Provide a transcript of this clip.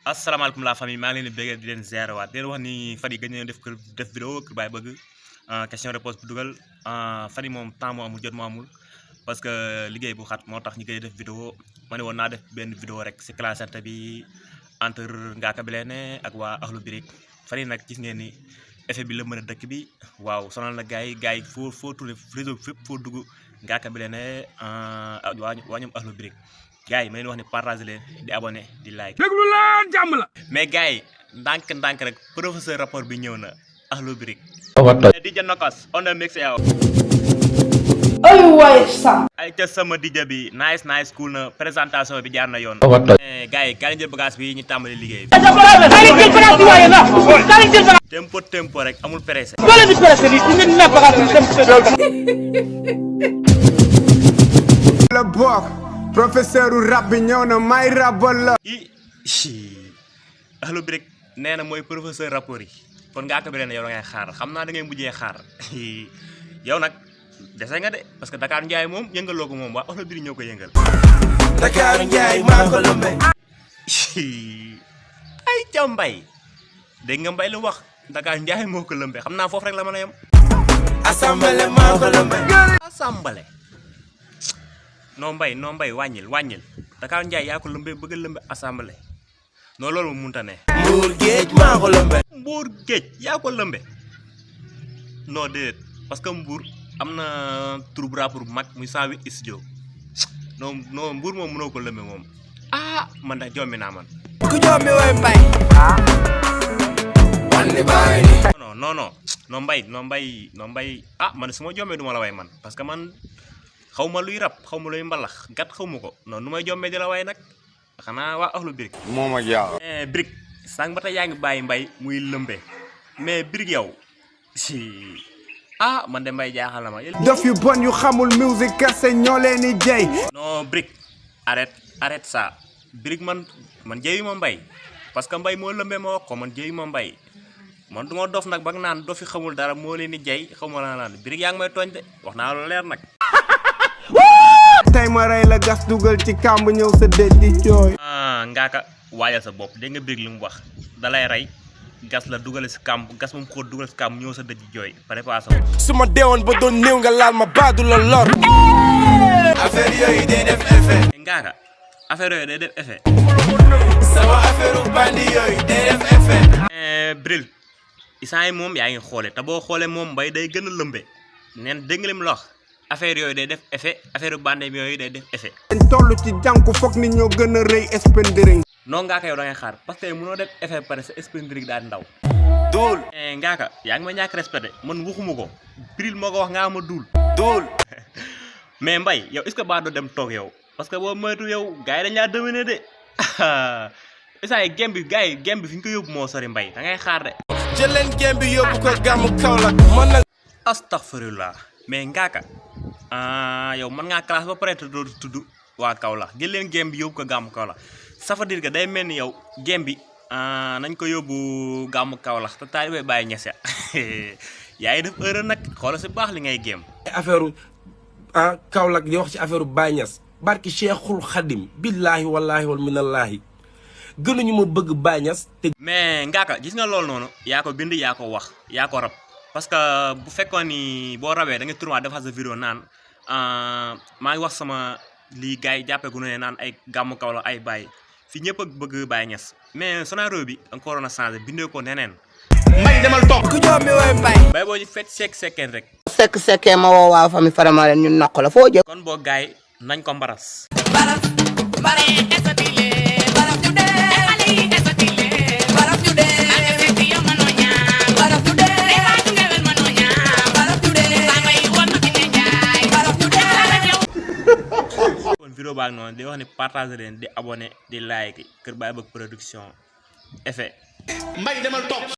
asalaamaaleykum la famille maa ngi leen di bëgg di leen ziare waat di leen wax ni fan yi gëj nañu def vidéo Kër Baye bëgg question réponse bu dugal fan yi moom temps moo amul jot moo amul parce que liggéey bu xat moo tax ñu koy def vidéo ma ne woon naa def benn vidéo rek si classante bi entre Ngaaka Blindé ak waa Akhlou Brick fan yi nag gis ngeen ni effet bi la mën a dëkk bi waaw sonal na gars yi foo tourné réseau fépp foo dugg Ngaaka Blindé waa ñoom Akhlou Brick gars yi ma leen wax ni partage leen di abonné di like. déglu leen jàmm la. mais gars yi ndànk rek professeur rapport bi ñëw na Akhlou Brick. DJ Nokos on the mix yow. ay waay sam. ay ca sama DJ bi nice cool na présentation bi jaar na yoon. gars yi kaay jël bagage bi ñu tàmbali liggéey bi. tempo rek amul pressé. la bokk professeur rap bi ñëw na may rabal la. Akhlou Brick nee na mooy professeur rapport yi kon Ngaaka Blindé yow da ngay xaar xam naa da ngay mujjee xaar yow nag dese nga de parce que Dakar Ndiaye moom yëngaloo ko moom waa Akhlou Brick ñoo ko yëngal. Dakar Ndiaye maa ko lëmbee. ay ca Mbaye dégg nga Mbaye lu wax Dakar Ndiaye moo ko lëmbee xam naa foofu rek la mën a yem. assemblée maa ko lëmbee. assemblée non Mbaye wàññil Dakar Ndiaye yaa ko lëmbee bëgg a lëmbee assemblée non loolu moom mënut a ne. Mbour géej maa ko lëmbee. Mbour géej yaa ko lëmbee non déedéet parce que Mbour am na troupe rapport bu mag muy 108 studio non Mbour moom mënoo ko lëmbee moom ah man da jommi naa man. ku jommi woy Mbaye. wàllu baay. non Mbaye ah man su ma jommee du ma la way man parce que man xaw ma luy rap xaw ma luy mbalax gat xaw ma ko non nu may jommee di la way nag xanaa waa Akhlou Brick. moom ak yow. Brick sànq ba tey yaa ngi bàyyi Mbaye muy lëmbe mais Brick yow si ah man de Mbaye jaaxal na ma. dof yu bon yu xamul musique kese ñoo leen di jey. non Brick arrête ça Brick man jëyu ma Mbaye parce que Mbaye moo lëmbe ma wax ko man jëyu ma Mbaye man du ma dof nag ba nga naan dof yi xamul dara moo leen di jey xaw ma la naan Brick yaa ngi may tooñ de wax naa lu leer nag. tey ma rey la gas dugal ci kàmb ñëw sa dëj di jooy. Ngaaka waajal sa bopp dégg nga Brick li mu wax dalay rey gas la dugale si kàmb gas moom xóot dugal si kàmb ñëw sa dëj di jooy préparé sa bopp. su ma deewoon ba doon néew nga laal ma baadu la lor. affaire yooyu day def effet. Ngaaka affaire yooyu day def effet. sama affaire bandi yooyu day def effet. Brick isaan yi moom yaa ngi xoole te boo xoolee moom Mbaye day gën a lëmbe neen dégg nga li mu la wax. affaire yooyu day def effet affaire bande yooyu day def effet. dañ toll ci jànku foog ni ñoo gën a rëy spendering. non Ngaaka yow da ngay xaar parce que mënoo def effet pare sa spendering daal ndaw. duul. Ngaaka yaa ngi ma ñàkk respecté man waxuma ko Brick moo ko wax nga ma duul. duul. mais Mbaye yow est-ce que baa doo dem toog yow parce que boo moytu yow gars yi dañ laa dominer de instant yi gem bi fi ñu ko yóbbu moo sori Mbaye da ngay xaar de. jël leen gem bi yóbbu ko gàmmu Kaolack man nag. astaghfirullah mais Ngaaka yow mën ngaa classe ba pare te doo tudd waa Kaolack jël leen gem bi yóbbu ko gàmmu Kaolack ça veut dire que day mel ni yow gem bi nañ ko yóbbu gàmmu Kaolack te taalibe Baye Niass yaa ngi def erreur nag xoolal si baax li ngay gem. affaire Kaolack di wax ci affaire Baye Niass barki Cheikhul Khadim billahi wallahi wal minallahi gënuñu ma bëgg Baye Niass te. mais Ngaaka gis nga loolu noonu yaa ko bind yaa ko wax yaa ko rab parce que bu fekkoon ni boo rabee da nga tourné defar sa vidéo naan maa ngi wax sama lii gars yi jàppee gu ne naan ay gàmmu Kaolack ay Baye fi ñëpp a bëgg Baye Niass mais scénario bi da nga ko waroon a changé bindee ko neneen. Mbaye demal toog. ku joom mi woy Mbaye. Mbaye boo ñu fekk sekkeen rek. sekk ma woo waa famille farama leen ñun noq la foo jëm. kon boo gars yi nañ ko mbaras. vidéo baag noonu di wax ni partager leen di abonné di like Kër Baye Bëgg production effet. Mbaye demal toog.